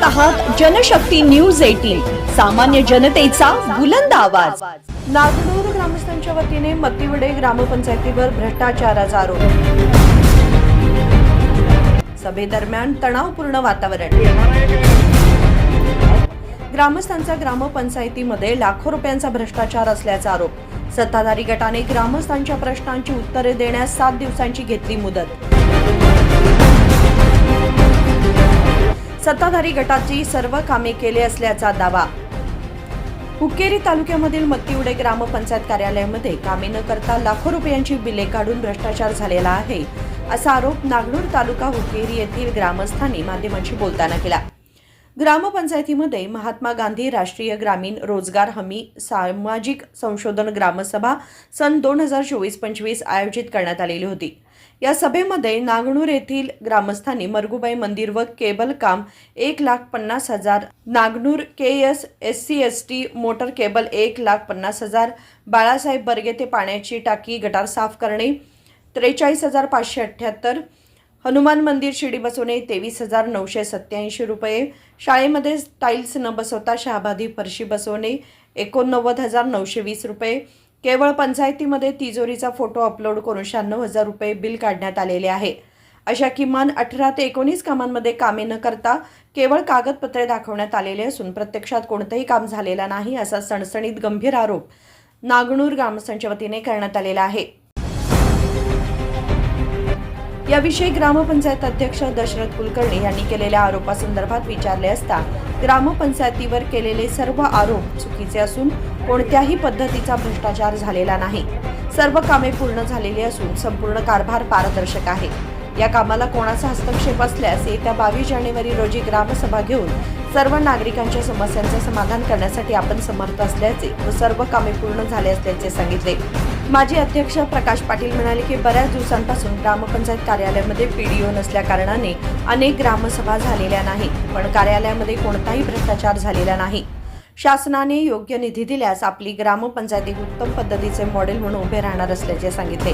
पाहत आहात जनशक्ती न्यूज 18, सामान्य जनतेचा बुलंद आवाज। नागनूर ग्रामस्थांच्या वतीने मत्तीवडे ग्रामपंचायतीवर भ्रष्टाचाराचा आरोप। सभेदरम्यान तणावपूर्ण वातावरण। ग्रामस्थांचा ग्रामपंचायतीमध्ये लाखो रुपयांचा भ्रष्टाचार असल्याचा आरोप। सत्ताधारी गटाने ग्रामस्थांच्या प्रश्नांची उत्तरे देण्यास 7 दिवसांची घेतली मुदत। सत्ताधारी गटाची सर्व कामे केली असल्याचा दावा। हुक्केरी तालुक्यामधील मत्तीवडे ग्रामपंचायत कार्यालयामध्ये कामे न करता लाखो रुपयांची बिले काढून भ्रष्टाचार झालेला आहे, असा आरोप नागनूर तालुका हुक्केरी येथील ग्रामस्थांनी माध्यमांशी बोलताना केला। ग्रामपंचायतीमध्ये महात्मा गांधी राष्ट्रीय ग्रामीण रोजगार हमी सामाजिक संशोधन ग्रामसभा सन 2024-25 आयोजित करण्यात आलेली होती। या सभेमध्ये नागनूर येथील ग्रामस्थांनी मरगुबाई मंदिर व केबल काम 1,50,000, नागनूर KS SC/ST motor cable 1,50,000, Balasaheb Barge ते पाण्याची टाकी गटार साफ करणे 43,578, हनुमान मंदिर शिडी बसवणे 23,987 रुपये, शाळेमध्ये टाईल्स न बसवता शहाबादी फरशी बसवणे 89,920 रुपये, केवळ पंचायतीमध्ये तिजोरीचा फोटो अपलोड करून 96,000 रुपये बिल काढण्यात आलेले आहे। अशा किमान 18 ते 19 कामांमध्ये कामे न करता केवळ कागदपत्रे दाखवण्यात आलेले असून प्रत्यक्षात कोणतेही काम झालेला नाही, असा सणसणीत गंभीर आरोप नागनूर ग्रामस्थांच्या वतीने करण्यात आलेला आहे। याविषयी ग्रामपंचायत अध्यक्ष दशरथ कुलकर्णी यांनी केलेल्या आरोपासंदर्भात विचारले असता ग्रामपंचायतीवर केलेले सर्व आरोप चुकीचे असून कोणत्याही पद्धतीचा भ्रष्टाचार झालेला नाही। सर्व कामे पूर्ण झालेली असून संपूर्ण कारभार पारदर्शक आहे। या कामाला कोणाचा हस्तक्षेप असल्यास येत्या 22 जानेवारी रोजी ग्रामसभा घेऊन सर्व नागरिकांच्या समस्यांचे समाधान करण्यासाठी आपण समर्थ असल्याचे व सर्व कामे पूर्ण झाले असल्याचे सांगितले। माजी अध्यक्ष प्रकाश पाटील म्हणाले की बऱ्याच दिवसांपासून ग्रामपंचायत कार्यालयामध्ये PDO नसल्या कारणाने अनेक ग्रामसभा झालेल्या नाही, पण कार्यालयामध्ये कोणताही भ्रष्टाचार झालेला नाही। शासनाने योग्य निधी दिल्यास आपली ग्रामपंचायत एक उत्तम पद्धतीचे मॉडेल म्हणून उभे राहणार असल्याचे सांगितले।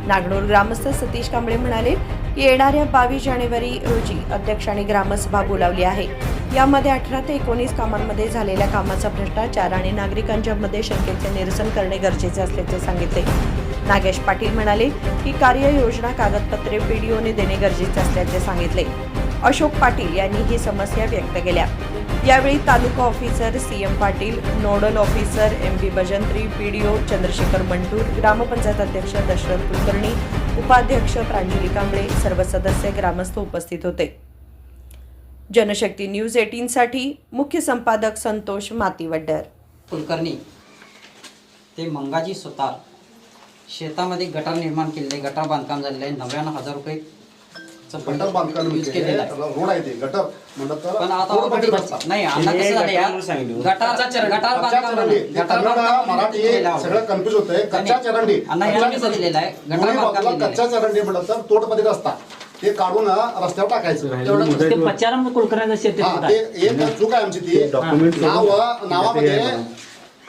नागनूर ग्रामस्थ सतीश कांबळे म्हणाले की येणाऱ्या 22 जानेवारी रोजी अध्यक्षांनी ग्रामसभा बोलावली आहे। यामध्ये 18 ते 19 कामांमध्ये झालेल्या कामाचा भ्रष्टाचार आणि नागरिकांच्या मध्ये शंकेचे निरसन करणे गरजेचे असल्याचे सांगितले। नागेश पाटील म्हणाले की कार्ययोजना कागदपत्रे PDOने देणे गरजेचे असल्याचे सांगितले। अशोक पाटील यांनी ही समस्या व्यक्त केल्या। यावेळी taluka officer CM Patil, nodal officer MB Bhajantri, PDO Chandrashekhar Mantur, gram panchayat अध्यक्ष दशरथ कुलकर्णी, उपाध्यक्ष प्रांजली कांबळे, सर्व सदस्य ग्रामस्थ उपस्थित होते। जनशक्ती न्यूज 18 साठी मुख्य संपादक संतोष मातीवड्डर। कुलकर्णी ते मंगाजी सुतार शेतामध्ये गटार निर्माण केले, गटार बांधकाम झालेले आहे। 99,000 रुपये गटार बांधकाम रोड आहे ते गटार म्हणतात, पण आता नाही आता कसं झालं या गटार बांधकाम मराठी सगळं कन्फ्युज होतंय। कच्चा चरंडी दिलेला आहे, गटार बांधकाम कच्चा चरंडी म्हणतात तर तोडमध्ये रस्ता ते काढून रस्त्यावर टाकायचं। पच्चाराम कुलकर्ण्याचं शेत ते एक चूक आहे आमची ती नावामध्ये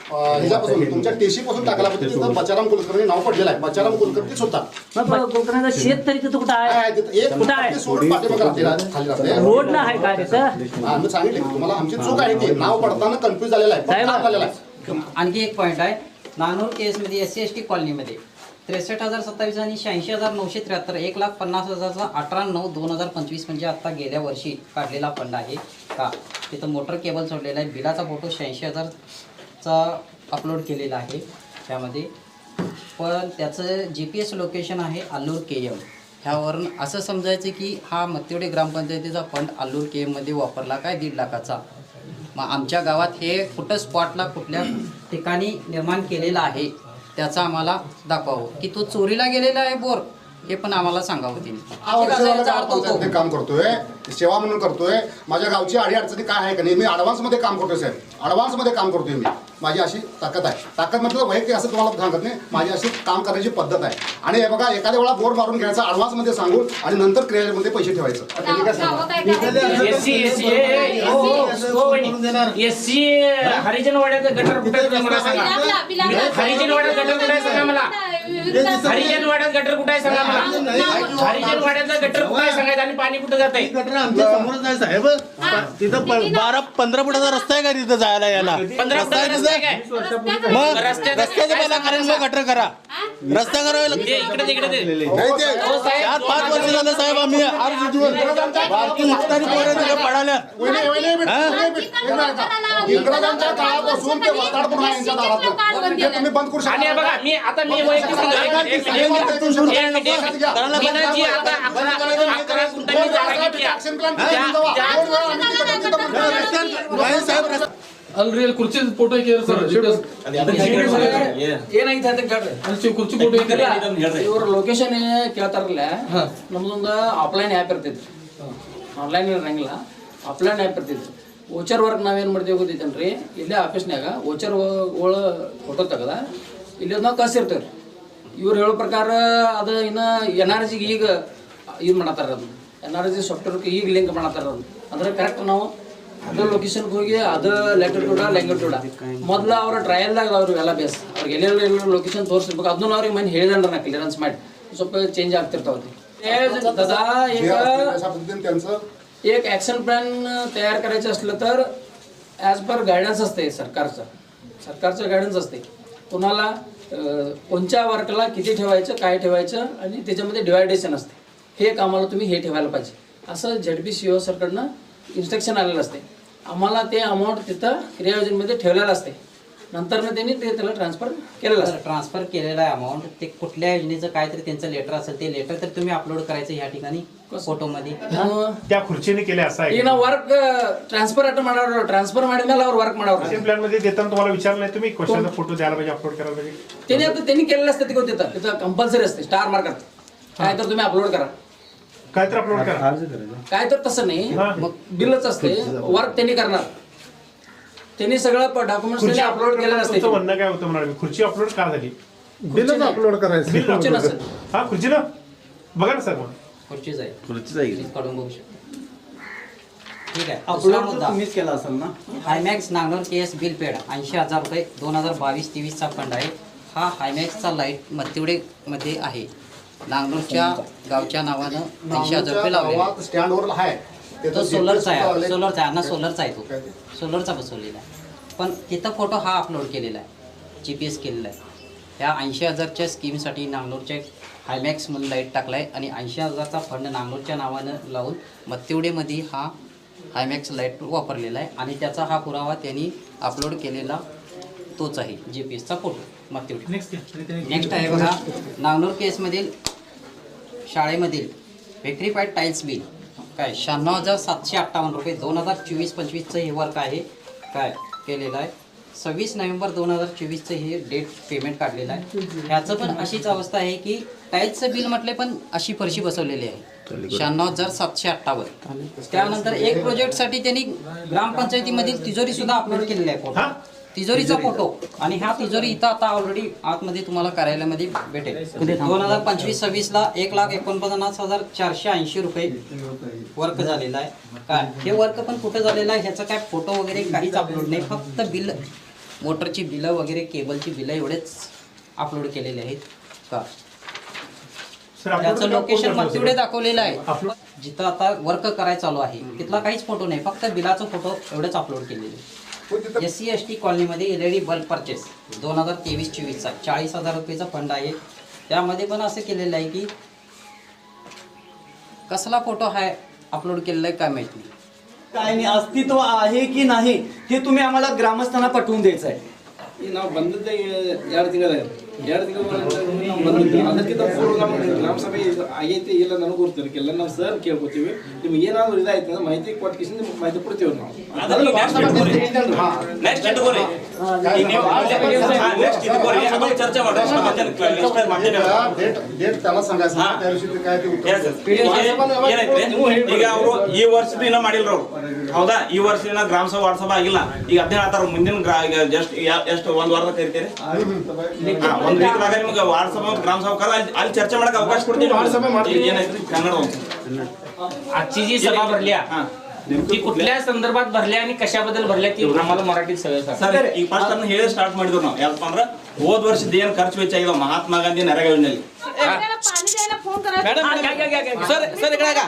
ह्याच्यापासून तुमच्या टेशी पासून टाकायला पाहिजे। तिथं बचाराम कुलकर्णी नाव पडलेलं आहे, बचाराम कुलकर्णीच होता। कुलकर्ण्याचं शेत तरी तिथं कुठं आहे? कुठं आहे? सोडून पाठीमागे खाली राहते रोड ना आहे काय तिथं? मी सांगितले तुम्हाला आमची चूक आहे, ती नाव पडताना कन्फ्युज झालेला आहे। आणखी एक पॉईंट आहे, नागनूर KS मध्ये SC/ST कॉलनीमध्ये 63,027 आणि 86,973 1,50,000चा 18/9/2025 म्हणजे आता गेल्या वर्षी काढलेला फंड आहे का? तिथं मोटर केबल सोडलेला आहे, बिलाचा फोटो 86,000चा अपलोड केलेला आहे त्यामध्ये, पण त्याचं GPS लोकेशन आहे आल्लूर KM। ह्यावरून असं समजायचं की हा मत्तीवडे ग्रामपंचायतीचा फंड आल्लूर KM मध्ये वापरला काय 1.5 लाखाचा। मग आमच्या गावात हे कुठं स्पॉटला कुठल्या ठिकाणी निर्माण केलेलं आहे त्याचा आम्हाला दाखवावं, की तो चोरीला गेलेला आहे बोर हे पण आम्हाला सांगावं त्यांनी। काम करतोय, सेवा म्हणून करतोय। माझ्या गावची अडीअडचणी काय आहे का नाही, मी ॲडव्हान्स मध्ये काम करतोय साहेब, ॲडव्हान्स मध्ये काम करतोय मी। माझी अशी ताकद आहे. ताकद म्हटलं वैयक्तिक असं तुम्हाला सांगत नाही, माझी अशी काम करण्याची पद्धत आहे. आणि हे बघा, एखाद्या वेळा बोर्ड मारून घ्यायचा ॲडव्हान्समध्ये सांगून आणि नंतर क्रेडिटमध्ये पैसे ठेवायचं. एससी हरिजनवाड्याचं गटर कुठे आहे मला सांगा. हरिजनवाड्यात गटर कुठे आहे सांगा मला. हरिजनवाड्यात गटर कुठे आहे सांगा मला. हरिजनवाड्याचं गटर कुठे आहे सांगायचं आणि पाणी कुठे जात आहे. गटर आमच्या समोरच आहे साहेब. तिथं 12-15 फुटाचा रस्ता आहे का तिथं जायला यायला. 15 रस्ता आहे रस्ता आहे तिथं. काय? मग रस्त्याचं रस्त्याचं काय पहिला कारण मग गटर करा. रस्ता करावे लागतो. इकडे नाही ते 4-5 वर्ष झालं साहेब आम्ही अर्ज देऊन बाकी मुक्तारी पोरं पडाल्या. इंग्रजांच्या काळापासून ते वताडपूर आहे यांच्या दारात. हे तुम्ही बंद करू आणि शकता. बघा मी वैयक्तिक सांगतो. एक मिनिट. मी जी आता 11 गुंठांची जागा घेतली आहे. ಅಲ್ರಿ ಕುರ್ಚಿ ಫೋಟೋ ಹಾಕಿದ್ರು ಸರ್ ಏನಾಗಿತ್ತು ಕುರ್ಚಿ ಫೋಟೋ ಇವ್ರ ಲೊಕೇಶನ್ ಕೇಳ್ತಾರಲ್ಲ ನಮ್ದೊಂದು ಆಫ್ಲೈನ್ ಆ್ಯಪ್ ಇರ್ತೈತಿ. ಆನ್ಲೈನ್ ಇರಂಗಿಲ್ಲ, ಆಫ್ಲೈನ್ ಆ್ಯಪ್ ಇರ್ತೈತಿ. ವೋಚರ್ ವರ್ಕ್ ನಾವೇನು ಮಾಡ್ತೀವಿ ಗೊತ್ತೈತೇನ್ರಿ, ಇಲ್ಲೇ ಆಫೀಸ್ನಾಗ ವೋಚರ್ ಒಳ ಫೋಟೋ ತೆಗೆದ ಇಲ್ಲಿ ನಾವು ಕಳ್ಸಿರ್ತೇವೆ ರೀ. ಇವ್ರು ಹೇಳೋ ಪ್ರಕಾರ ಅದು ಇನ್ನು NRG ಈಗ ಇದು ಮಾಡತ್ತಾರ. ಅದು NRG ಸಾಫ್ಟ್ವೇರ್ಗೆ ಈಗ ಲಿಂಕ್ ಮಾಡತ್ತಾರ. ಅಂದ್ರೆ ಕರೆಕ್ಟ್ ನಾವು ಅದು ಲೊಕೇಶನ್ಗೆ ಹೋಗಿ ಅದು ಲ್ಯಾಟಿಟ್ಯೂಡ ಲ್ಯಾಂಗಿಟ್ಯೂಡ ಮೊದಲು ಅವ್ರ ಟ್ರಯಲ್ದಾಗ ಅವ್ರು ಎಲ್ಲ ಬೇಸ್ ಅವ್ರಿಗೆ ಎಲ್ಲೆಲ್ಲ ಲೊಕೇಶನ್ ತೋರಿಸಿರ್ಬೇಕು. ಅದನ್ನು ಅವ್ರಿಗೆ ಮನೆ ಹೇಳಿದ್ರೆ ನಾ ಕ್ಲಿಯರೆನ್ಸ್ ಮಾಡಿ ಸ್ವಲ್ಪ चेंज ಆಗ್ತಿರ್ತಾವ್ರಿ. दादा एक ॲक्शन प्लॅन तयार करायचं असलं तर ॲज पर गायडन्स असते सरकारचं गायडन्स असते. कोणाला कोणत्या वर्कला किती ठेवायचं, काय ठेवायचं आणि त्याच्यामध्ये डिवायडेशन असते. हे एक आम्हाला तुम्ही हे ठेवायला पाहिजे असं ZBCO सरकडनं इन्स्ट्रक्शन आलेलं असते. आम्हाला ते अमाऊंट तिथं क्रियायोजनेमध्ये ठेवलेलं असते. नंतर त्यांनी ते त्याला ट्रान्सफर केलेलं असतं. ट्रान्सफर केलेला आहे अमाऊंट ते कुठल्या योजनेचं काहीतरी त्यांचं लेटर असेल ते लेटर तर तुम्ही अपलोड करायचं ह्या ठिकाणी फोटोमध्ये. त्या खुर्चीने केले असं आहे. ಈಗ ವರ್ಕ್ ಟ್ರಾನ್ಸ್ಫರ್ ಮಾಡೋರು ಟ್ರಾನ್ಸ್ಫರ್ ಮಾಡಿದ್ಮೇಲೆ ಅವ್ರು ವರ್ಕ್ ಮಾಡೋರು प्लॅन मध्ये देताना तुम्हाला विचारलं नाही तुम्ही क्वेश्चनचा फोटो द्यायला पाहिजे, अपलोड करायला पाहिजे. त्यांनी केलेलं असतं ते होतं तिथं कंपल्सरी असते स्टार मार्क काय तर तुम्ही अपलोड करा, काय तर अपलोड करा. काय तर तसं नाही, मग बिलच असते. वर्क त्यांनी करणार, त्यांनी सगळं डॉक्युमेंट्स खुर्ची अपलोड केलेलं असते. तुमचं म्हणणं काय होतं म्हणाल मी, खुर्ची अपलोड का झाली. बिलच अपलोड करायचं. बिल खुर्ची upload नसेल. करा. हा खुर्ची ना बघा ना सर. मग खुर्चीच आहे, खुर्चीच आहे. काढून बघू शकतो. ठीक आहे. दुसरा मुद्दा तुम्हीच केला असेल ना. हायमॅक्स नांगलोर केस बिल पेड 80,000 रुपये 2022-23चा फंड आहे. हा हायमॅक्सचा लाईट मतिवडेमध्ये आहे. नांगलोरच्या गावच्या नावानं 80,000 रुपये लावले. स्टँडवर आहे तो सोलरचा आहे, सोलरचा आहे ना, सोलरचा आहे तो, सोलरचा बसवलेला आहे. पण तिथं फोटो हा अपलोड केलेला आहे, GPS केलेला आहे. ह्या 80,000च्या स्कीमसाठी नांगलोरच्या हायमॅक्स म्हणून लाईट टाकला आहे आणि 80,000चा फंड नांगलोरच्या नावानं लावून मतिवडेमध्ये हा हायमॅक्स लाईट वापरलेला आहे आणि त्याचा हा पुरावा त्यांनी अपलोड केलेला तोच आहे, GPSचा फोटो मतिवडे. नेक्स्ट आहे बघा, नांगलोर केसमधील शाळेमधील व्हेक्ट्रिफाईड टाईल्स बिल काय 96,758 रुपये 2024-25चं हे वर्क आहे काय केलेलं आहे. 26 नोव्हेंबर 2024चं हे डेट पेमेंट काढलेलं आहे. ह्याचं पण अशीच अवस्था आहे की टाईल्सचं बिल म्हटले पण अशी फरशी बसवलेली आहे 96,758. त्यानंतर एक प्रोजेक्टसाठी त्यांनी ग्रामपंचायतीमधील तिजोरीसुद्धा अपलोड केलेली आहे फोटो, तिजोरीचा फोटो. आणि ह्या तिजोरी इथं आता ऑलरेडी आतमध्ये तुम्हाला कार्यालयामध्ये भेटेल. 2025-26ला 1,49,480 रुपये वर्क झालेला आहे काय. हे वर्क पण कुठं झालेलं आहे ह्याचं काय फोटो वगैरे काहीच अपलोड नाही, फक्त बिल, मोटरची बिलं वगैरे, केबलची बिलं एवढेच अपलोड केलेले आहेत का. त्याचं लोकेशन मतिवडे दाखवलेलं आहे. जिथं आता वर्क करायला चालू आहे तिथला काहीच फोटो नाही, फक्त बिलाचा फोटो एवढेच अपलोड केलेले. SC/ST कॉलनीमध्ये LED बल्ब परचेस 2023-24चा 40,000 रुपयेचा फंड आहे. त्यामध्ये पण असं केलेलं आहे की कसला फोटो आहे अपलोड केलेला आहे काय माहिती नाही. काय नाही, अस्तित्व आहे की नाही हे तुम्ही आम्हाला ग्रामस्थांना पटवून द्यायचं आहे. ನಾವು ಬಂದದ್ದೇ 2 ತಿಂಗಳು 2 ತಿಂಗಳು ಬಂದಿದ್ದು ಅದಕ್ಕಿಂತ ಪೂರ್ವ ನಮ್ಮ ಗ್ರಾಮ ಸಭೆ ಆಗೈತಿ ಇಲ್ಲ ನನಗೆ ಗೊತ್ತಿರಕ್ಕಿಲ್ಲ. ನಾವು ಸರ್ ಕೇಳ್ಕೊತೀವಿ, ನಿಮ್ಗೆ ಏನಾದ್ರು ಇದಾಯ್ತು ಅಂದ್ರೆ ಮಾಹಿತಿ ಕೊಟ್ಟು ಮಾಹಿತಿ ಕೊಡ್ತೀವಿ ನಾವು. डेट त्याला सांगायचं ना, त्या दिवशी ते काय ते उत्तर ಈಗ ಅವರು ಈ ವರ್ಷದಿಂದ ಮಾಡಿಲ್ರು ಅವ್ರು ಹೌದಾ ಈ ವರ್ಷದಿಂದ ಗ್ರಾಮ ಸಭಾ ವಾರ್ಡ್ ಸಭಾ ಆಗಿಲ್ಲ ಈಗ 17 ಮುಂದಿನ ಈಗ ಜಸ್ಟ್ ಎಷ್ಟು ಒಂದು ವಾರದ ಕರಿತೀರಿ ಒಂದು ವೀಕ್ದಾಗ ನಿಮಗೆ ವಾರ್ಡ್ ಸಭಾ ಮತ್ತು ಗ್ರಾಮ ಸಭಾ ಅಲ್ಲಿ ಚರ್ಚೆ ಮಾಡಕ್ಕೆ ಅವಕಾಶ ಕೊಡ್ತೀವಿ ವಾರ್ಡ್ ಸಭಾ ಮಾಡ್ತೀವಿ ಏನಾಯ್ತು ಕನ್ನಡ आजची जी सभा भरल्या ती कुठल्या संदर्भात भरल्या आणि कशाबद्दल भरल्या ती आम्हाला मराठीत सगळं सांगा. ಸರ್ ಈಗ ಫಸ್ಟ್ ಅದನ್ನ ಹೇಳಿ ಸ್ಟಾರ್ಟ್ ಮಾಡಿದ್ರು ನಾವು ಯಾಕಪ್ಪ ಅಂದ್ರೆ ಹೋದ ವರ್ಷದ ಏನು ಖರ್ಚು ವೆಚ್ಚ ಆಗಿಲ್ಲ ಮಹಾತ್ಮ ಗಾಂಧಿ ನರೇಗಾ ಯೋಜನೆಯಲ್ಲಿ सर सर इकडे का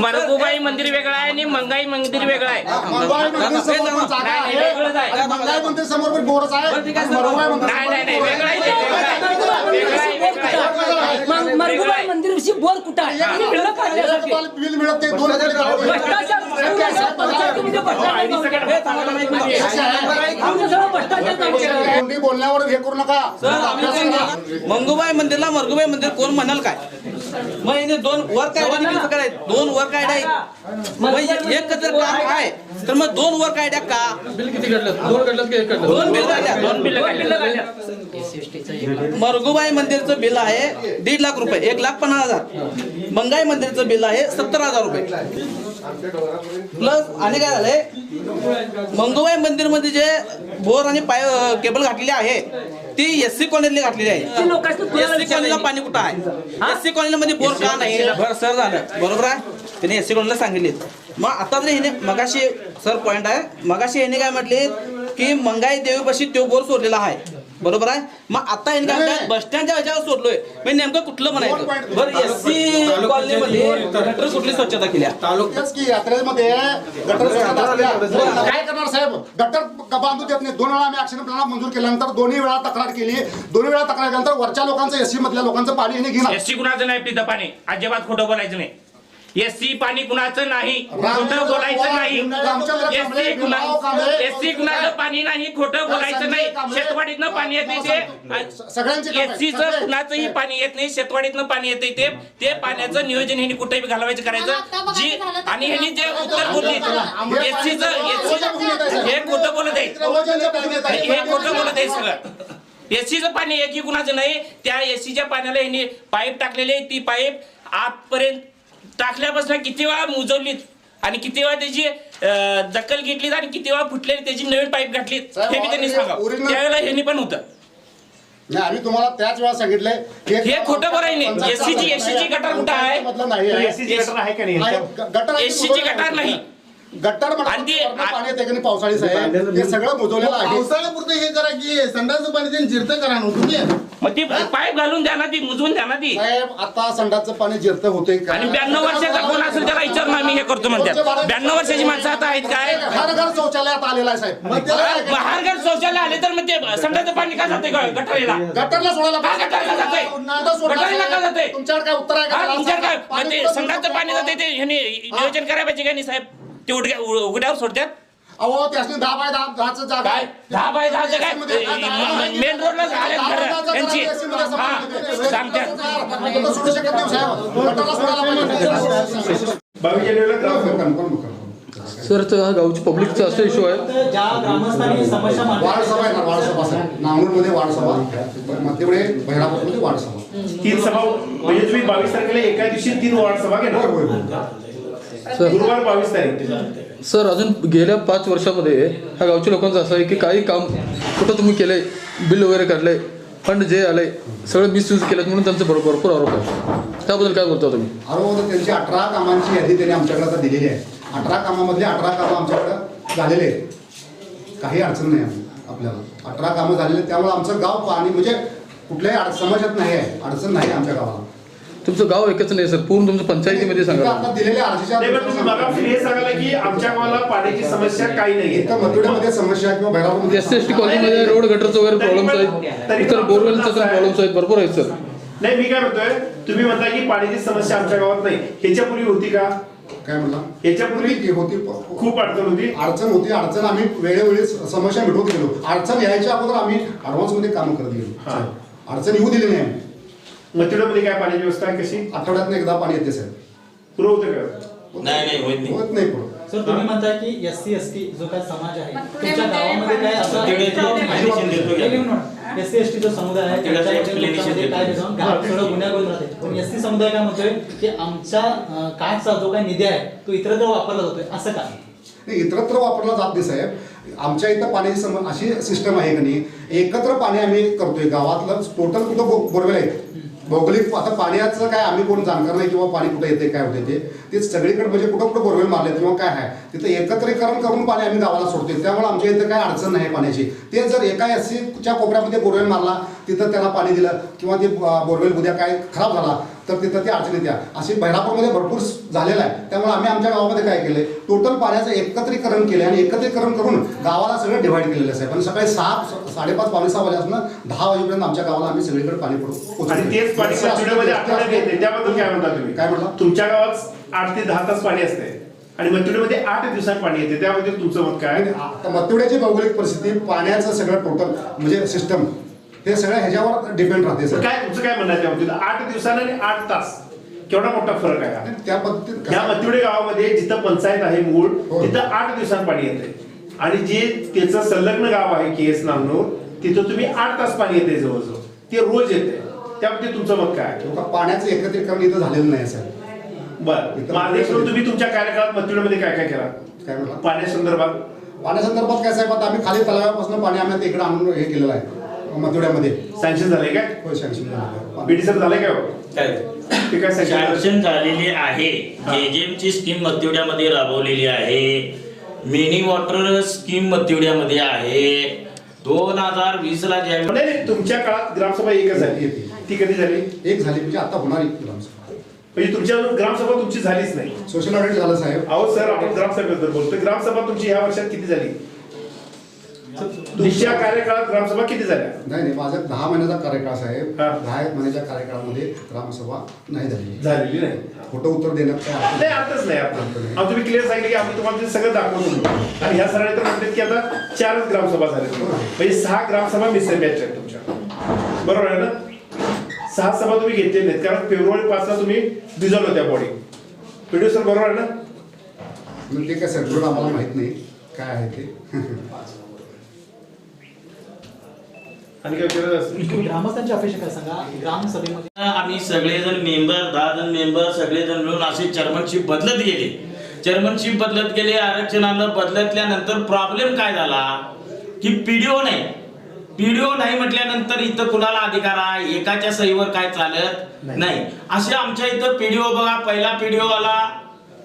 मरगुबाई मंदिर वेगळं आहे आणि मंगाई मंदिर वेगळं आहे. मंगळवार मंदिर समोर पण जागा नाही, आहे. वेगळंच आहे. मंगळवार मंदिर समोर पण बोरच आहे. मंगळवार मंदिर नाही नाही नाही वेगळं आहे ते, वेगळं आहे. वेगळं आहे, वेगळं आहे. मरगुबाई मंदिरची बोर कुठं आहे आणि बिलं काढण्यासाठी बिल मिळत ते 2000 भ्रष्टाचार तुम्ही ते भ्रष्टाचार काम केलं. कोणी बोलण्यावर हे करू नका. मंगुबाई मंदिरला मरगुबाई मंदिर कोण म्हणाल काय मग हिने दोन वर कायदा करायचं दोन वर कायदा मग एक जर काम आहे तर मग दोन वर कायद्या का बिल किती काढलं 2 काढलं की 1 काढलं दोन बिल काढल्या दोन बिलं काढल्या. मरगुबाई मंदिरचं बिल आहे 1.5 लाख रुपये 1,50,000 मंगाई मंदिरचं बिल आहे 70,000 रुपये प्लस आणि काय झालंय मंगुबाई मंदिर मध्ये जे बोर आणि केबल घातलेली आहे ती एससी कॉलनीतली घातलेली आहे. एससी कॉलनीला पाणी कुठं आहे एससी कॉलनीला मध्ये बोर का नाही बरं सर झालं बरोबर आहे त्याने एससी कॉलनीला सांगितले. मग आता जर हिने मगाशी सर पॉइंट आहे मगाशी यांनी काय म्हटले की मंगाई देवीपाशी तो बोर सोडलेला आहे बरोबर आहे. मग आता यांनी काय म्हणतात बस स्टँडच्या ह्याच्यावर सोडलोय मी नेमकं कुठलं म्हणायचं बरं एससी कॉलनीमध्ये गटर कुठली स्वच्छता केल्या तालुक्याच की यात्रेमध्ये गटर स्वच्छता असल्या. काय करणार साहेब गटर बांधू देत नाही. 2 वेळा आम्ही ऍक्शन प्लॅन मंजूर केल्यानंतर 2 वेळा तक्रार केली 2 वेळा तक्रार केल्यानंतर वरच्या लोकांचं एससी मधल्या लोकांचं पाणी यांनी घेणार. एससी कुणाचं नाही पितं पाणी अजिबात खोटं बोलायचं नाही. एससी पाणी कुणाचं नाही खोटं बोलायचं नाही. एससी कुणाचं पाणी नाही खोटं बोलायचं नाही. शेतवाडीतनं पाणी येते ते सगळ्यांचे एससीचं कुणाचंही पाणी येत नाही. शेतवाडीतनं पाणी येते ते पाण्याचं नियोजन ह्यांनी कुठेही घालवायचं करायचं जी आणि ह्यांनी जे उत्तर बोलली एससीचं हे खोटं बोलत आहे हे खोटं बोलत आहे सगळं. एससीचं पाणी एकही कुणाचं नाही. त्या एससीच्या पाण्याला ह्यांनी पाईप टाकलेली ती पाईप आतपर्यंत टाकल्यापासून किती वेळा मुजवलीत आणि किती वेळा त्याची दखल घेतलीत आणि किती वेळा फुटलेली त्याची नवीन पाईप घातलीत हे मी त्यांनी सांगावं. त्यावेळेला ह्यांनी पण होतं. नाही आम्ही तुम्हाला त्याच वेळा सांगितलंय हे खोटं बोलाय नाही. एससीची गटार कुठं आहे मतलब नाही एससीची गटर आहे का नाही गटर एससीची गटार नाही. गट्टर पाणी येते की पावसाळी साहेब ते सगळं मुजवलेलं आहे. पावसाळ्यापुरतं हे करा की संडाचं पाणी त्यांनी जिरतं करा ना तुम्ही मग ती पाईप घालून द्या ना ती मुजवून द्या ना ती. साहेब आता संडाचं पाणी जिरतं होतंय का आणि 92 वर्षाचा कोण असेल त्याला विचारून आम्ही हे करतो म्हणतात. 92 वर्षाची माणसं आता आहेत काय हर घर शौचालयात आलेला आहे साहेब. बाहेर घर शौचालय आले तर मग ते संडाचं पाणी का जाते गटारीला गटरला सोडायला गटारीला जाते गटारीला का जाते तुमच्याकडे काय उत्तर आहे का? तुमच्याकडे काय मग ते संडाचं पाणी जाते ते ह्यांनी नियोजन करायला पाहिजे का नाही साहेब. ते उघड्यावर सोडतात. अहो त्यासनी 10 बाय 10 जागा काय 10 बाय 10 काय मेन रोडला झाले यांची सांगतात. सोडू शकत नाही साहेब गटरला सोडायला पाहिजे. 22 जानेवारीला सर तर हा गावची पब्लिकचा असा इश्यू आहे वार्ड सभा आहे ना वार्ड सभा साहेब नांगूरमध्ये वार्ड सभा मध्यपुढे बहिरापूरमध्ये वार्ड सभा 3 सभा म्हणजे तुम्ही 22 तारखेला एका दिवशी 3 वार्ड सभा घेणार गुरुवार 22 तारीख. सर अजून गेल्या 5 वर्षामध्ये ह्या गावच्या लोकांचं असं आहे की काही काम कुठं तुम्ही केलंय बिल वगैरे काढलंय फंड जे आलंय सगळं मिसयूज केलं म्हणून त्यांचे भरपूर आरोप आहे त्याबद्दल काय बोलता तुम्ही. आरोप त्यांची 18 कामांची यादी त्यांनी आमच्याकडे आता दिलेली आहे. 18 कामामधले 18 कामं आमच्याकडे झालेले आहेत. काही अडचण नाही आपल्याला 18 कामं झालेले त्यामुळे आमचं गाव पाणी म्हणजे कुठल्याही समस्यात नाही आहे अडचण नाही आमच्या गावाला. तुमचं गाव एकच नाही सर पूर्ण तुमचं पंचायतीमध्ये सांगा. आता दिलेल्या अर्जीच्या तुम्ही बघा हे सांगायला की आमच्या गावाला पाण्याची समस्या काही नाही इथं मथुरेमध्ये समस्या किंवा भैरापूरमध्ये एसटी कॉलनीमध्ये रोड गटरचं वगैरे प्रॉब्लेम्स आहेत इतर बोरवेलचं पण प्रॉब्लेम्स आहेत भरपूर आहेत सर. नाही मी काय म्हणतोय तुम्ही म्हणता की पाण्याची समस्या आमच्या गावात नाही ह्याच्यापूर्वी होती का काय म्हणला ह्याच्यापूर्वी होती खूप अडचण होती अडचण आम्ही वेळोवेळी समस्या मिटवत गेलो. अडचण यायच्या अगोदर आम्ही ऍडव्हान्स मध्ये काम करत गेलो. अडचण येऊ दिली नाही. मथुरामध्ये काय पाण्याची व्यवस्था आहे कशी आठवड्यातनं एकदा पाणी येते साहेब पुरं होतं का नाही होत नाही होत नाही पुढं सर तुम्ही म्हणताय की SC ST जो काय समाज आहे तुमच्या गावामध्ये काय असं SC ST जो समुदाय आहे त्याच्यामध्ये काय जाऊन गावात सगळं गुन्हेगार राहते पण SC समुदाय काय म्हणतोय की आमच्या काटचा जो काही निधी आहे तो इतरत्र वापरला जातोय असं का? नाही, इतरत्र वापरला जात नाही साहेब. आमच्या इथं पाण्याची अशी सिस्टम आहे की नाही, एकत्र पाणी आम्ही करतोय. गावातलं टोटल कुठं बोरवेल आहे भौगोलिक. आता पाण्याचं काय आम्ही कोण जाणकार नाही किंवा पाणी कुठं येते काय होते ते सगळीकडे म्हणजे कुठं कुठं बोरवेल मारले किंवा काय आहे तिथं एकत्रीकरण करून पाणी आम्ही गावाला सोडतोय. त्यामुळे आमच्या इथं काय अडचण नाही पाण्याची. ते जर एका SCच्या कोपऱ्यामध्ये बोरवेल मारला तिथं त्याला पाणी दिलं किंवा ते बोरवेल उद्या काय खराब झाला तर तिथं ती अडचण येत्या. अशी बहिरापूरमध्ये भरपूर झालेलं आहे. त्यामुळे आम्ही आमच्या गावामध्ये काय केलंय टोटल पाण्याचं एकत्रीकरण केलं आणि एकत्रीकरण करून गावाला सगळं डिव्हाइड केलेलं आहे. पण सकाळी 6:30 पावणे 6 वाजल्यापासून 10 वाजेपर्यंत आमच्या गावाला आम्ही सगळीकडे पाणी आणि तेच पाणी मथुरेमध्ये आठवड्यात येते त्याबद्दल काय म्हणता तुम्ही? काय म्हटलं? तुमच्या गावात 8 ते 10 तास पाणी असते आणि मथुरेमध्ये 8 दिवसात पाणी येते त्याबद्दल तुमचं मत काय? मथुरेची भौगोलिक परिस्थिती पाण्याचं सगळं टोटल म्हणजे सिस्टम हे सगळं ह्याच्यावर डिपेंड राहते. सर काय तुमचं काय म्हणणं आहे त्याबद्दल? 8 दिवसांना आणि 8 तास केवढा मोठा फरक आहे त्या पद्धतीत या मथुरे गावामध्ये जिथं पंचायत आहे मूळ तिथं 8 दिवसात पाणी येते आणि जे त्याचं संलग्न गाव आहे KS नामनूर तिथं तुम्ही 8 तास पाणी येते जवळजवळ ते रोज येते. त्याबद्दल तुमचं मत काय? पाण्याचं एकत्रीकरण इथं झालेलं नाही सर. बरं माझे तुम्ही तुमच्या कार्यकाळात मथुरेमध्ये काय काय केला? काय म्हटलं? पाण्यासंदर्भात काय साहेब आता आम्ही खाली तलावापासून पाणी आम्ही इकडे आणून हे केलेलं आहे मथुऱ्यामध्ये. सँक्शन झालंय काय? होय सँक्शन झालं. BD सर झालंय काय? ते काय सँक्शन झालेली आहे. JJMची स्कीम मतिवड्यामध्ये राबवलेली आहे. मिनी वॉटर स्कीम मतिवड्यामध्ये आहे. 2020 ला नाही तुमच्या काळात ग्रामसभा एकच झाली ती कधी झाली? एक झाली म्हणजे आता होणार ग्रामसभा म्हणजे तुमच्या ग्रामसभा तुमची झालीच नाही. सोशल ऑडिट झालं साहेब. अहो सर आपण ग्रामसभेबद्दल बोलतो. ग्रामसभा तुमची ह्या वर्षात किती झाली? तुमच्या कार्यकाळात ग्रामसभा किती झाल्या? नाही माझा 10 महिन्याचा कार्यकाळ साहेब. 10 महिन्याच्या कार्यकाळामध्ये ग्रामसभा नाही झालेली नाही. खोटं उत्तर देण्यात काय अर्थच नाही. आता तुम्ही क्लिअर सांगितलं की आम्ही तुम्हाला सगळं दाखवतो आणि ह्या सरांनी तर म्हणतात की आता 4 ग्रामसभा झाल्या म्हणजे 6 ग्रामसभा मिसळ मॅच आहेत तुमच्या. बरोबर आहे ना? 6 सभा तुम्ही घेतलेल्या नाहीत कारण फेब्रुवारी 5 ला तुम्ही डिझॉल्व होत्या बॉडी. व्हिडिओ सर बरोबर आहे ना? ते काय सर आम्हाला माहित नाही काय आहे ते. आणि काय ग्रामस्थांची अपेक्षा काय सांगा ग्रामसभेमध्ये? आम्ही सगळेजण मेंबर 10 जण मेंबर सगळेजण मिळून अशी चेअरमनशिप बदलत गेली. चेअरमनशिप बदलत गेले. आरक्षणाला बदलतल्यानंतर प्रॉब्लेम काय झाला की PDO नाही म्हटल्यानंतर इथं कुणाला अधिकार आहे? एकाच्या सहीवर काय चालत नाही. असे आमच्या इथं PDO बघा पहिला PDO आला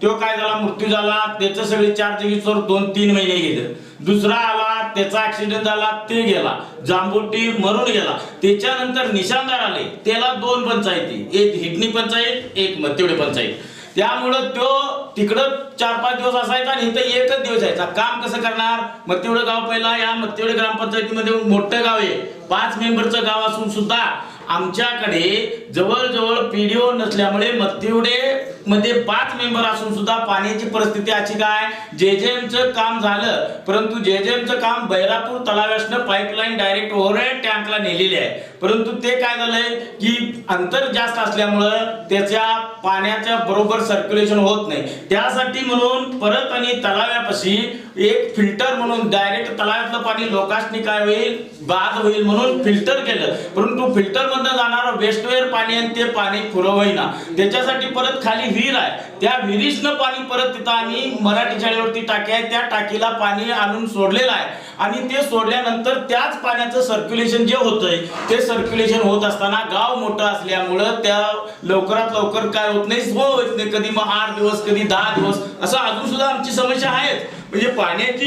तो काय झाला मृत्यू झाला त्याचं सगळे 4 जागीचवर 2-3 महिने गेले. दुसरा आला त्याचा ऍक्सिडेंट झाला ते गेला. जांबुटी मरून गेला. त्याच्यानंतर निशाणदार आले त्याला 2 पंचायती एक हिटणी पंचायत एक मतिवडे पंचायत. त्यामुळं तो तिकडं 4-5 दिवस असायचा आणि इथं एकच दिवस यायचा. काम कसं करणार? मतिवडे गाव पहिला या मतिवडे ग्रामपंचायतीमध्ये मोठं गाव आहे 5 मेंबरचं गाव असून सुद्धा आमच्याकडे जवळजवळ PDO नसल्यामुळे मतिवडे मध्ये 5 मेंबर असून सुद्धा पाण्याची परिस्थिती अशी काय JJMचं काम झालं परंतु JJMचं काम बैरापूर तलाव्यासनं पाईपलाईन डायरेक्ट ओव्हरहेड टँकला नेलेली आहे. परंतु ते काय झालंय की अंतर जास्त असल्यामुळं त्याच्या पाण्याच्या बरोबर सर्क्युलेशन होत नाही. त्यासाठी म्हणून परत आणि तलाव्यापाशी एक फिल्टर म्हणून डायरेक्ट तलाव्यातलं पाणी लोकांनी काय होईल बाद होईल म्हणून फिल्टर केलं. परंतु फिल्टर मधनं जाणारं वेस्टवेअर पाणी आणि ते पाणी पुरवईना. त्याच्यासाठी परत खाली विहीर आहे त्या विहिरीतनं पाणी परत तिथं आम्ही मराठी शाळेवरती टाकी आहे त्या टाकीला पाणी आणून सोडलेलं आहे आणि ते सोडल्यानंतर त्याच पाण्याचं सर्क्युलेशन जे होतंय ते सर्क्युलेशन होत असताना गाव मोठं असल्यामुळं त्या लवकरात लवकर काय होत नाही. कधी मग 8 दिवस कधी 10 दिवस असं अजून सुद्धा आमची समस्या आहेच. म्हणजे पाण्याची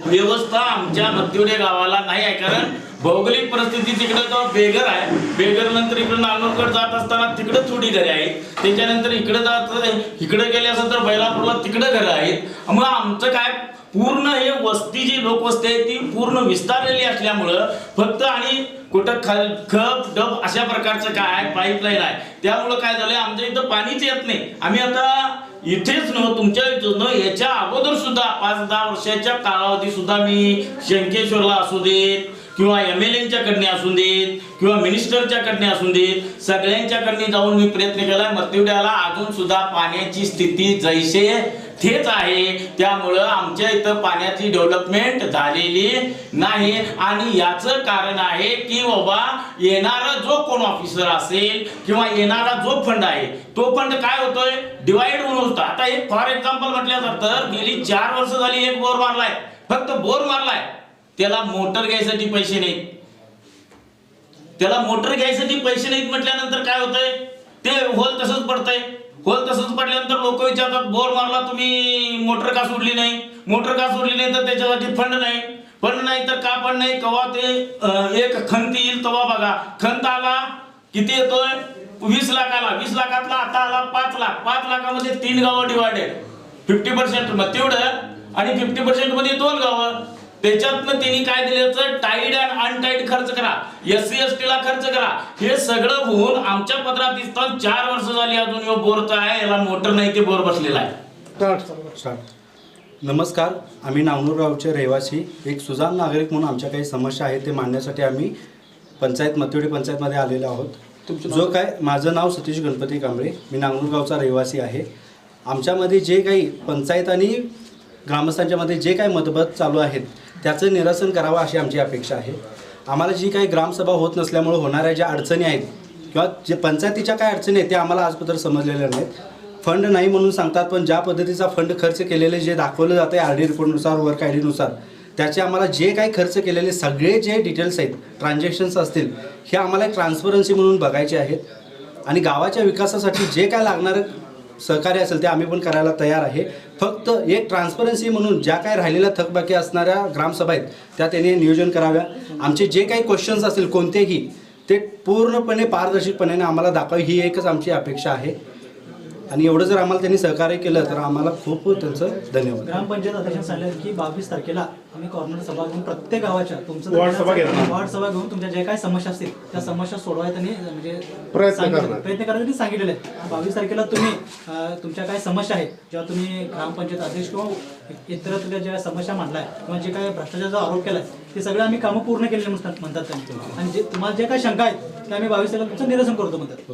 व्यवस्था आमच्या मतिवडे गावाला नाही आहे कारण भौगोलिक परिस्थिती तिकडे तो बेगर आहे. बेगर नंतर इकडे नागनूरकडे जात असताना तिकडे थोडी घरे आहेत. त्याच्यानंतर इकडे जात इकडे गेले असं तर बैलापूरला तिकडे घरं आहेत. मग आमचं काय पूर्ण हे वस्ती जी लोकवस्ती आहे ती पूर्ण विस्तारलेली असल्यामुळं फक्त आणि कुठं खप डब अशा प्रकारचं काय आहे पाईपलाईन आहे. त्यामुळं काय झालंय आमच्या इथं पाणीच येत नाही. आम्ही आता इथेच न तुमच्या याच्या अगोदर सुद्धा 5-10 वर्षाच्या कालावधी सुद्धा मी शंकेश्वरला असू देत किंवा MLA कडने असू देत किंवा मिनिस्टरच्या कडने असू देत, सगळ्यांच्या कडने जाऊन मी प्रयत्न केला. मतिवड्याला अजून सुद्धा पाण्याची स्थिती जैसे तेच आहे. त्यामुळं आमच्या इथं पाण्याची डेव्हलपमेंट झालेली नाही. आणि याचं कारण आहे की बाबा येणारा जो कोण ऑफिसर असेल किंवा येणारा जो फंड आहे तो फंड काय होतोय, डिवाइड होऊन होता. आता एक फॉर एक्झाम्पल म्हटलं तर गेली 4 वर्ष झाली एक बोर मारलाय, फक्त बोर मारलाय, त्याला मोटर घ्यायसाठी पैसे नाहीत. त्याला मोटर घ्यायसाठी पैसे नाहीत म्हटल्यानंतर काय होतंय, ते होल तसंच पडतंय. होल तसंच पडल्यानंतर लोक विचारतात बोर मारला तुम्ही, मोटर का सोडली नाही. मोटर का सोडली नाही तर त्याच्यासाठी फंड नाही. फंड नाही तर का फंड नाही, कवा ते एक खंत येईल तेव्हा बघा. खंत आला किती येतोय, 20 लाख आला. 20 लाखातला आता आला 5 लाख. 5 लाखामध्ये 3 गावं डिवायडेड, 50% मग तेवढं, आणि 50% मध्ये 2 गावं. त्याच्यातनं त्यांनी काय दिलं, टाईड अँड अनटाईड खर्च करा, SC ST ला खर्च करा. हे सगळं होऊन आमच्या पदरात दिसतात 4 वर्ष झाली अजून यो बोरचा आहे, याला मोटर नाही, ते बोर बसलेला आहे. नमस्कार, आम्ही नावनूर गावचे रहिवासी, एक सुजाण नागरिक म्हणून आमच्या काही समस्या आहेत ते मांडण्यासाठी आम्ही मतिवडी पंचायतमध्ये आलेलो आहोत. जो काय, माझं नाव सतीश गणपती कांबळे, मी नावनूर गावचा रहिवासी आहे. आमच्यामध्ये जे काही पंचायत आणि ग्रामस्थांच्यामध्ये जे काही मतभेद चालू आहेत त्याचं निरसन करावं अशी आमची अपेक्षा आहे. आम्हाला जी काही ग्रामसभा होत नसल्यामुळे होणाऱ्या ज्या अडचणी आहेत किंवा जे पंचायतीच्या काय अडचणी आहेत त्या आम्हाला आजपर्यंत समजलेल्या नाहीत. फंड नाही म्हणून सांगतात, पण ज्या पद्धतीचा फंड खर्च केलेले जे दाखवलं जातं आहे RD रिपोर्टनुसार, वर्क ID नुसार, त्याचे आम्हाला जे काही खर्च केलेले सगळे जे डिटेल्स आहेत, ट्रान्झॅक्शन्स असतील, हे आम्हाला एक ट्रान्सपरन्सी म्हणून बघायचे आहेत. आणि गावाच्या विकासासाठी जे काय लागणारं सहकार्य असेल ते आम्ही पण करायला तयार आहे. फक्त एक ट्रान्सपरन्सी म्हणून ज्या काही राहिलेल्या थकबाकी असणाऱ्या ग्रामसभा आहेत त्या त्यांनी नियोजन कराव्या. आमचे जे काही क्वेश्चन्स असतील कोणतेही, ते पूर्णपणे पारदर्शकपणे आम्हाला दाखवावे, ही एकच आमची अपेक्षा आहे. आणि एवढं जर आम्हाला त्यांनी सहकार्य केलं तर आम्हाला खूप त्यांचं धन्यवाद. ग्रामपंचायत अध्यक्ष सांगितलं की 22 तारखेला आम्ही कॉर्नर सभा घेऊन प्रत्येक गावाच्या तुमचं वार्ड सभा घेऊन तुमच्या जे काही समस्या असतील त्या समस्या सोडवायला त्यांनी म्हणजे प्रयत्न करायसाठी सांगितलेले आहे. 22 तारखेला तुम्ही तुमच्या काय समस्या आहेत, जेव्हा तुम्ही ग्रामपंचायत अध्यक्ष किंवा इतर ज्या समस्या मांडलाय किंवा जे काही भ्रष्टाचाराचा आरोप केलाय ते सगळे आम्ही कामं पूर्ण केलेले म्हणतात त्यांनी. आणि जे तुम्हाला जे काही शंका आहेत ते आम्ही 22 तारखेला तुमचं निरसन करतो म्हणतात.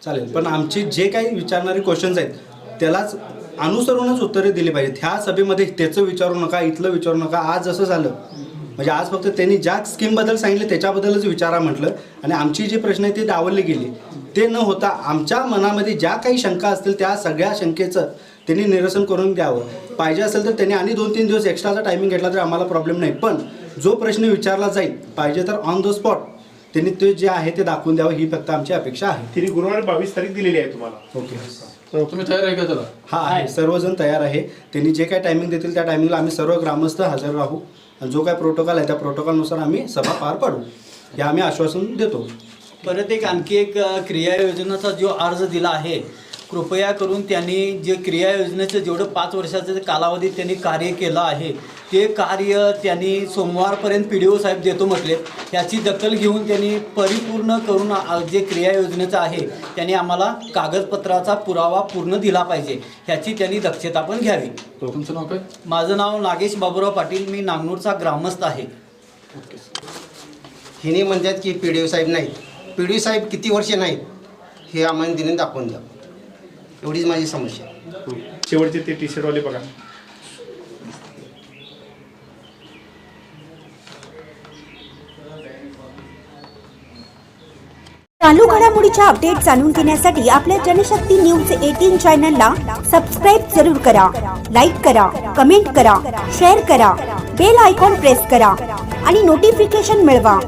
चालेल, पण आमची जे काही विचारणारे क्वेश्चन्स आहेत त्यालाच अनुसरूनच उत्तरे दिली पाहिजेत. ह्या सभेमध्ये त्याचं विचारू नका, इथलं विचारू नका. आज जसं झालं म्हणजे आज फक्त त्यांनी ज्या स्कीमबद्दल सांगितलं त्याच्याबद्दलच विचारा म्हटलं, आणि आमची जी प्रश्न आहे ती डावलली गेली. ते न होता आमच्या मनामध्ये ज्या काही शंका असतील त्या सगळ्या शंकेचं त्यांनी निरसन करून द्यावं. पाहिजे असेल तर त्यांनी आणि 2-3 दिवस एक्स्ट्राचा टायमिंग घेतला तरी आम्हाला प्रॉब्लेम नाही, पण जो प्रश्न विचारला जाईल पाहिजे तर ऑन द स्पॉट त्यांनी ते जे आहे ते दाखवून द्यावं, ही फक्त आमची अपेक्षा आहे. तिने गुरुवार 22 तारीख दिलेली आहे तुम्हाला. ओके, तुम्ही तयार आहे का त्याला? हा आहे, सर्वजण तयार आहे. त्यांनी जे काही टायमिंग देतील त्या टायमिंगला आम्ही सर्व ग्रामस्थ हजर राहू आणि जो काय प्रोटोकॉल आहे त्या प्रोटोकॉलनुसार आम्ही सभा पार पाडू, हे आम्ही आश्वासन देतो. परत एक आणखी एक क्रिया योजनेचा जो अर्ज दिला आहे, कृपया करून त्यांनी जे क्रिया योजनेचं जेवढं 5 वर्षाचं कालावधीत त्यांनी कार्य केलं आहे ते कार्य त्यांनी सोमवारपर्यंत PDO साहेब देतो म्हटले. याची दखल घेऊन त्यांनी परिपूर्ण करून जे क्रिया योजनेचं आहे त्यांनी आम्हाला कागदपत्राचा पुरावा पूर्ण दिला पाहिजे, ह्याची त्यांनी दक्षता पण घ्यावी. तुमचं नाव काय? माझं नाव नागेश बाबूराव पाटील, मी नागनूरचा ग्रामस्थ आहे. हिने म्हणतात की PDO साहेब नाहीत. PDO साहेब किती वर्षे नाहीत हे आम्हाला दिने दाखवून द्या, एवढीच माझी समस्या. शेवटचे ते टी-शर्ट वाले बघा. चालू घडामोडीच्या अपडेट जाणून घेण्यासाठी आपल्या जनशक्ती न्यूज 18 चॅनलला सबस्क्राईब जरूर करा, लाईक करा, कमेंट करा, शेअर करा, बेल आयकॉन प्रेस करा आणि नोटिफिकेशन मिळवा.